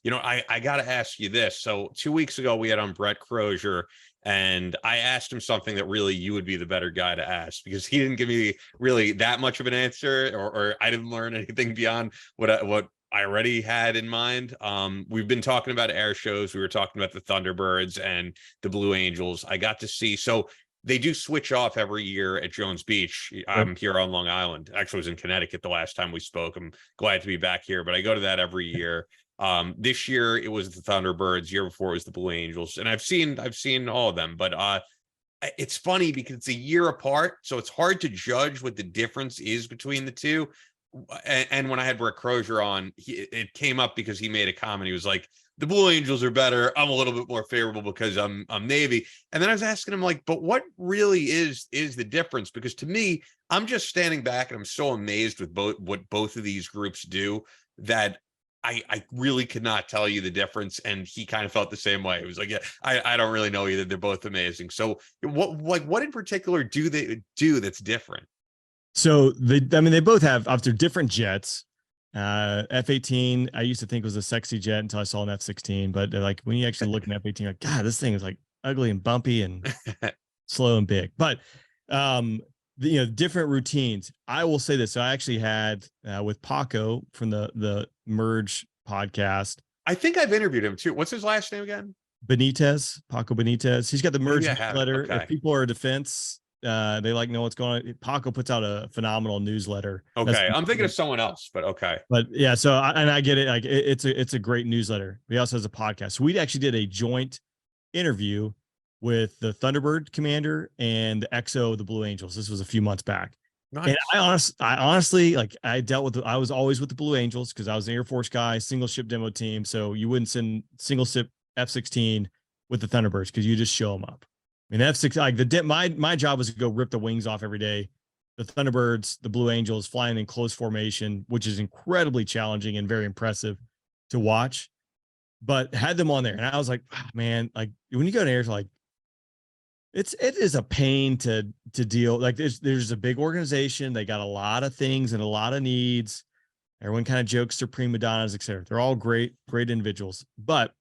I got to ask you this. So 2 weeks ago, we had on Brett Crozier, and I asked him something that really you would be the better guy to ask, because he didn't give me really that much of an answer, or I didn't learn anything beyond what I already had in mind. We've been talking about air shows. We were talking about the Thunderbirds and the Blue Angels. I got to see, so they do switch off every year at Jones Beach. I'm here on Long Island. Actually, I was in Connecticut the last time we spoke. I'm glad to be back here, but I go to that every year. This year it was the Thunderbirds. Year before it was the Blue Angels, and I've seen all of them. But it's funny because it's a year apart, so it's hard to judge what the difference is between the two. And when I had Brett Crozier on, it came up because he made a comment. He was like, "The Blue Angels are better. I'm a little bit more favorable because I'm Navy." And then I was asking him, like, "But what really is the difference?" Because to me, I'm just standing back and I'm so amazed with what both of these groups do that I really could not tell you the difference. And he kind of felt the same way. It was like, yeah, I don't really know either. They're both amazing. So what in particular do they do that's different? So they both have after different jets. F-18, I used to think was a sexy jet until I saw an F-16. But like when you actually look at an F-18, like, God, this thing is like ugly and bumpy and slow and big. But different routines. I will say this. So I actually had with Paco from the Merge podcast. I think I've interviewed him too. What's his last name again? Paco Benitez. He's got the Merge newsletter. Okay. If people are a defense, they like know what's going on. Paco puts out a phenomenal newsletter. Okay, I'm thinking of someone else, but okay. But yeah, so I get it. Like it's a great newsletter. He also has a podcast. So we actually did a joint interview with the Thunderbird commander and the XO of the Blue Angels. This was a few months back. Nice. And I honestly, like, I was always with the Blue Angels because I was an Air Force guy, single ship demo team. So you wouldn't send single ship F-16 with the Thunderbirds because you just show them up. I mean, F-16, like my job was to go rip the wings off every day. The Thunderbirds, the Blue Angels flying in close formation, which is incredibly challenging and very impressive to watch, but had them on there. And I was like, oh, man, like when you go to air, like, it is a pain to deal. Like there's a big organization. They got a lot of things and a lot of needs. Everyone kind of jokes they're prima donnas, et cetera. They're all great individuals. But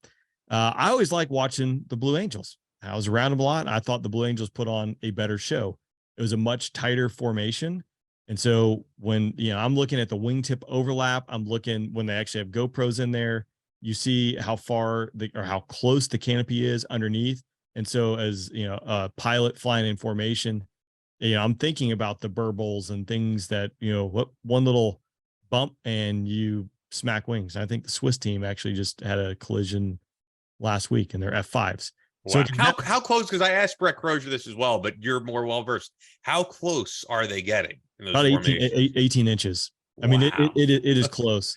I always like watching the Blue Angels. I was around them a lot. I thought the Blue Angels put on a better show. It was a much tighter formation. And so when, I'm looking at the wingtip overlap, I'm looking when they actually have GoPros in there, you see how far how close the canopy is underneath. And so as, a pilot flying in formation, I'm thinking about the burbles and things that, what one little bump and you smack wings. I think the Swiss team actually just had a collision last week in their F5s. Wow. So how close? Because I asked Brett Crozier this as well, but you're more well-versed. How close are they getting? In those about 18 inches. Wow. I mean, it is close.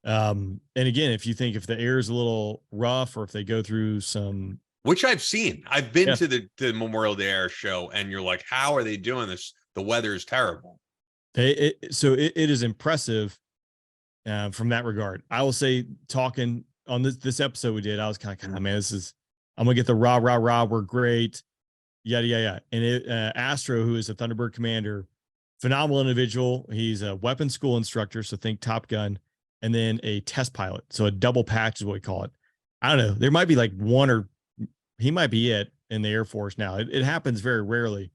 And again, if the air is a little rough or if they go through some, which I've seen, I've been to the Memorial Day Air Show, and you're like, how are they doing this? The weather is terrible. So it is impressive from that regard. I will say, talking on this episode we did, I was kind of, man, I'm gonna get the rah, we're great, yada, yada. And Astro, who is a Thunderbird commander, phenomenal individual. He's a weapons school instructor, so think Top Gun, and then a test pilot. So a double patch is what we call it. I don't know. There might be like one, or he might be it in the Air Force now. It happens very rarely.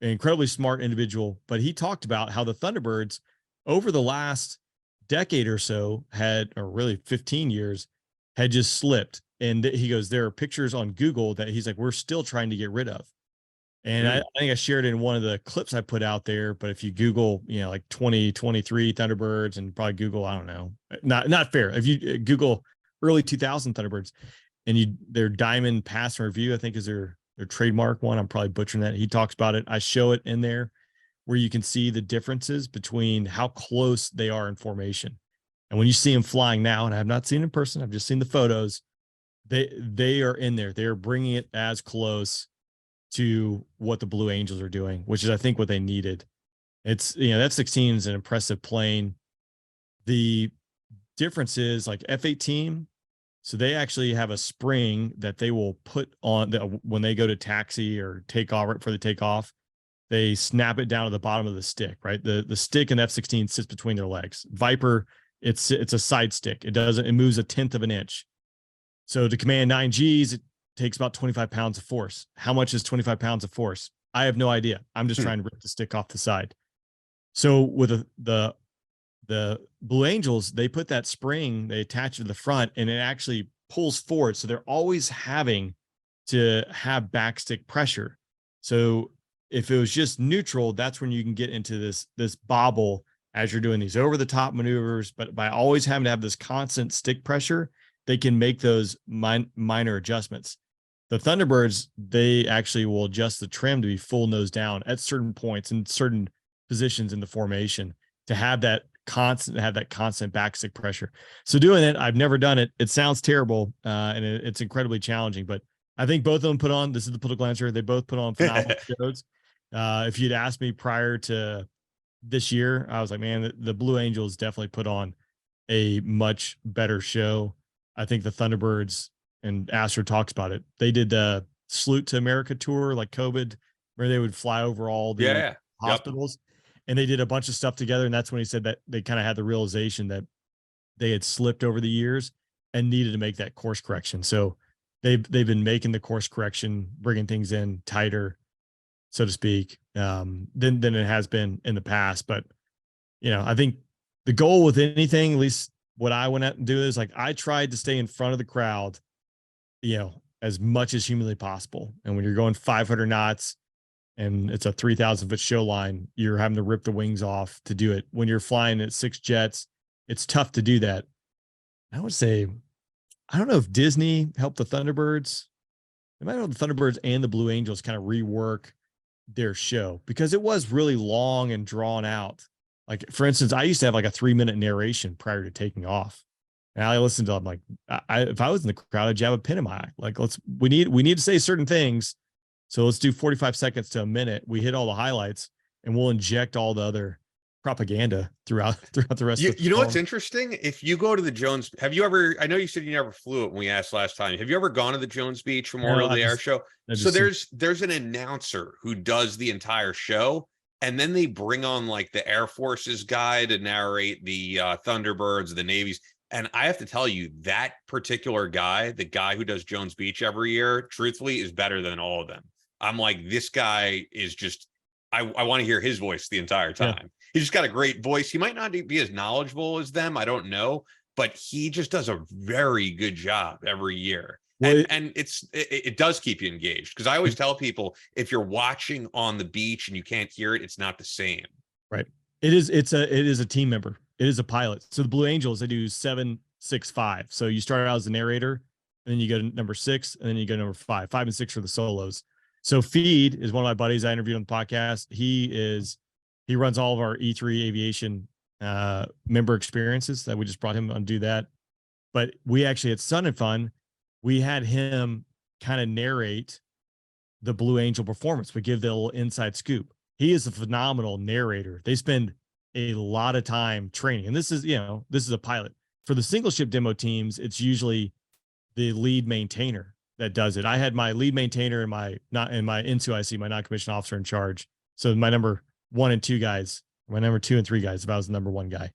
An incredibly smart individual, but he talked about how the Thunderbirds over the last decade or so or really 15 years, had just slipped. And he goes, there are pictures on Google that he's like, we're still trying to get rid of. And I think I shared it in one of the clips I put out there. But if you Google, like 2023 Thunderbirds and probably Google, I don't know, not fair. If you Google early 2000 Thunderbirds and their diamond pass and review, I think is their trademark one. I'm probably butchering that. He talks about it. I show it in there where you can see the differences between how close they are in formation. And when you see them flying now, and I have not seen in person, I've just seen the photos, they are in there. They're bringing it as close to what the Blue Angels are doing, which is, I think, what they needed. It's, F-16 is an impressive plane. The difference is like F-18. So they actually have a spring that they will put on when they go to taxi or take off, right for the takeoff, they snap it down to the bottom of the stick, right? The stick in F-16 sits between their legs. Viper It's a side stick. It moves 1/10 of an inch. So to command 9 Gs, it takes about 25 pounds of force. How much is 25 pounds of force? I have no idea. I'm just trying to rip the stick off the side. So with the Blue Angels, they put that spring, they attach it to the front, and it actually pulls forward. So they're always having to have backstick pressure. So if it was just neutral, that's when you can get into this bobble as you're doing these over the top maneuvers. But by always having to have this constant stick pressure, they can make those minor adjustments. The Thunderbirds, they actually will adjust the trim to be full nose down at certain points in certain positions in the formation to have that constant backstick pressure. So doing it, I've never done it. It sounds terrible, and it's incredibly challenging. But I think both of them put on. This is the political answer. They both put on phenomenal shows. If you'd asked me prior to this year, I was like, man, the Blue Angels definitely put on a much better show. I think the Thunderbirds, and Astor talks about it, they did the Salute to America tour, like COVID, where they would fly over all the hospitals. Yep. And they did a bunch of stuff together. And that's when he said that they kind of had the realization that they had slipped over the years and needed to make that course correction. So they've been making the course correction, bringing things in tighter, so to speak, than it has been in the past. But, I think the goal with anything, at least what I went out and do, is like, I tried to stay in front of the crowd, as much as humanly possible. And when you're going 500 knots and it's a 3,000-foot show line, you're having to rip the wings off to do it. When you're flying at 6 jets, it's tough to do that. I would say, I don't know if Disney helped the Thunderbirds. They might help the Thunderbirds and the Blue Angels kind of rework their show, because it was really long and drawn out. Like, for instance, I used to have like a 3-minute narration prior to taking off. And I listened to, I'm like, if I was in the crowd, I'd jab a pin in my eye. Like, we need to say certain things. So let's do 45 seconds to a minute. We hit all the highlights, and we'll inject all the other propaganda throughout the rest of the You know what's interesting? If you go to the Jones, have you ever, I know you said you never flew it when we asked last time. Have you ever gone to the Jones Beach Memorial Day Air Show? So there's an announcer who does the entire show, and then they bring on like the Air Force's guy to narrate the Thunderbirds, the Navy's. And I have to tell you, that particular guy, the guy who does Jones Beach every year, truthfully, is better than all of them. I'm like, this guy is just, I want to hear his voice the entire time. Yeah. He's just got a great voice. He might not be as knowledgeable as them, I don't know, but he just does a very good job every year. Well, and it does keep you engaged, because I always tell people, if you're watching on the beach and you can't hear it, it's not the same. Right. It is a team member. It is a pilot. So the Blue Angels, they do 7, 6, 5. So you start out as the narrator, and then you go to number 6, and then you go to number 5. 5 and 6 are the solos. So Feed is one of my buddies I interviewed on the podcast. He runs all of our E3 aviation member experiences that we just brought him on to do that. But we actually, at Sun and Fun, we had him kind of narrate the Blue Angel performance. We give the little inside scoop. He is a phenomenal narrator. They spend a lot of time training. And this is a pilot. For the single ship demo teams, it's usually the lead maintainer that does it. I had my lead maintainer and my N2IC, my non-commissioned officer in charge. So my number 1 and 2 guys, my number 2 and 3 guys, if I was the number 1 guy,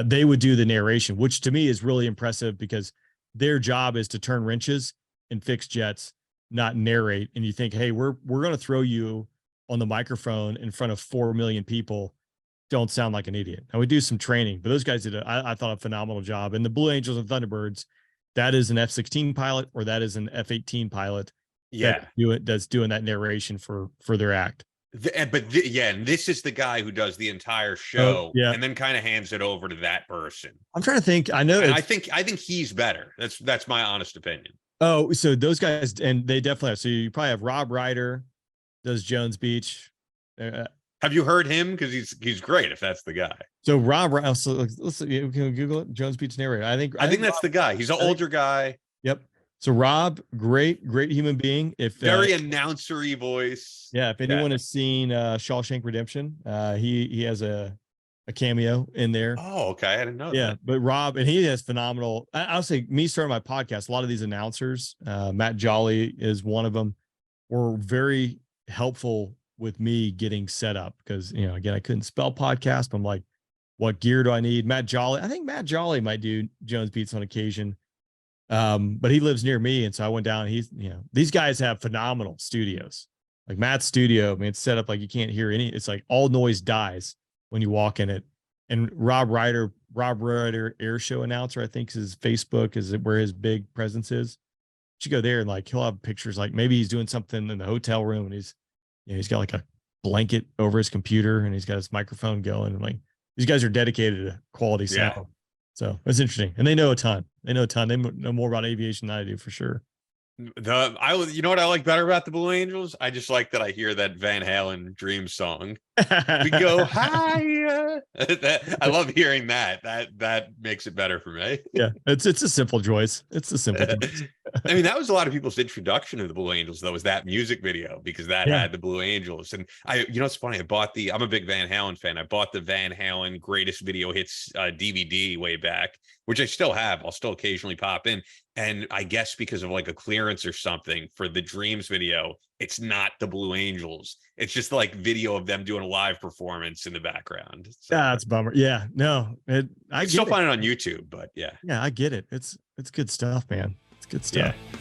they would do the narration, which to me is really impressive, because their job is to turn wrenches and fix jets, not narrate. And you think, hey, we're going to throw you on the microphone in front of 4 million people. Don't sound like an idiot. And we do some training, but those guys did I thought, a phenomenal job. And the Blue Angels and Thunderbirds, that is an F-16 pilot, or that is an F-18 pilot. Yeah. That's doing that narration for their act. And this is the guy who does the entire show, and then kind of hands it over to that person. I'm trying to think. I know. And I think he's better. That's my honest opinion. Oh, so those guys, and they definitely have. So you probably have Rob Ryder does Jones Beach. Have you heard him? Because he's great, if that's the guy. So Rob, so let's can we Google it. Jones Beach narrator. I think that's Rob, the guy. He's an older guy. Yep. So Rob, great human being. If very announcery voice. Yeah. If anyone has seen Shawshank Redemption, he has a cameo in there. Oh, okay. I didn't know. Yeah, that. But Rob, and he has phenomenal. I'll say, me starting my podcast, a lot of these announcers, Matt Jolly is one of them, were very helpful with me getting set up, because again, I couldn't spell podcast. But I'm like, what gear do I need? Matt Jolly. I think Matt Jolly might do Jones Beats on occasion. But he lives near me. And so I went down. These guys have phenomenal studios. Like Matt's studio, I mean, it's set up like you can't hear it's like all noise dies when you walk in it. And Rob Ryder, Air Show announcer, I think his Facebook is where his big presence is. You go there and like he'll have pictures, like maybe he's doing something in the hotel room and he's got like a blanket over his computer and he's got his microphone going, and like these guys are dedicated to quality sound. Yeah. So it's interesting, and they know a ton. They know more about aviation than I do, for sure. You know what I like better about the Blue Angels? I just like that I hear that Van Halen Dream song. We go higher. I love hearing that. That makes it better for me. Yeah, it's a simple choice. It's a simple choice. I mean, that was a lot of people's introduction to the Blue Angels, though, was that music video, because that had the Blue Angels. And it's funny. I'm a big Van Halen fan. I bought the Van Halen Greatest Video Hits DVD way back, which I still have. I'll still occasionally pop in. And I guess because of like a clearance or something for the Dreams video, it's not the Blue Angels. It's just like video of them doing a live performance in the background. So, that's a bummer. Yeah, no, I still find it on YouTube, but yeah. Yeah, I get it. It's good stuff, man. It's good stuff. Yeah.